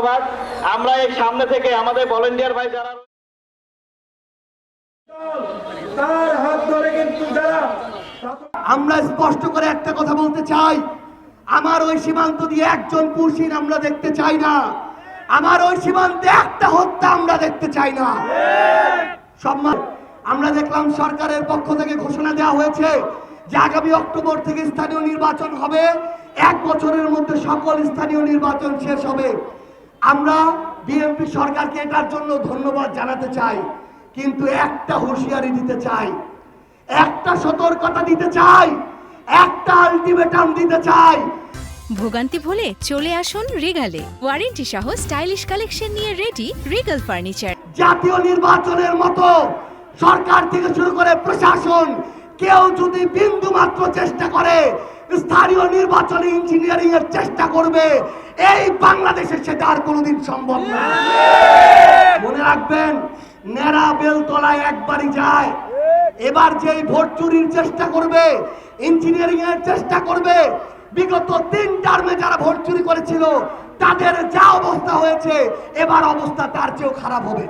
ধন্যবাদ। আমরা এই সামনে থেকে আমাদের ভলান্টিয়ার ভাই যারা তার হাত ধরে কিন্তু যারা আমরা স্পষ্ট করে একটা কথা বলতে চাই, আমার ওই সীমান্ত দিয়ে একজন পুরুষিন আমরা দেখতে চাই না, আমার ওই সীমান্তে একটা হত্যা আমরা দেখতে চাই না। সম্মান আমরা দেখলাম সরকারের পক্ষ থেকে ঘোষণা দেওয়া হয়েছে যে আগামী অক্টোবর থেকে স্থানীয় নির্বাচন হবে, 1 বছরের মধ্যে সকল স্থানীয় নির্বাচন শেষ হবে। আমরা বিএনপি সরকারকে এটার জন্য ধন্যবাদ জানাতে চাই, কিন্তু একটা হুঁশিয়ারি দিতে চাই, একটা সতর্কতা দিতে চাই, একটা আলটিমেটাম দিতে চাই। ভোগান্তি ভুলে চলে আসুন রিগালে, ওয়ারেন্টি সহ স্টাইলিশ কালেকশন নিয়ে রেডি রিগাল ফার্নিচার। জাতীয় নির্বাচনের মতো সরকার থেকে শুরু করে প্রশাসন কেউ যদি বিন্দু মাত্র চেষ্টা করে স্থানীয় নির্বাচনে ইঞ্জিনিয়ারিং এর চেষ্টা করবে, এই বাংলাদেশে সেটা আর কোনোদিন সম্ভব না। মনে রাখবেন, নেড়া বেলতলায় একবারই যায়। এবার যেই ভোট চুরির চেষ্টা করবে, ইঞ্জিনিয়ারিং এর চেষ্টা করবে, বিগত 3 টার্মে যারা ভোট চুরি করেছিল তাদের যা অবস্থা হয়েছে, এবার অবস্থা তার চেয়েও খারাপ হবে।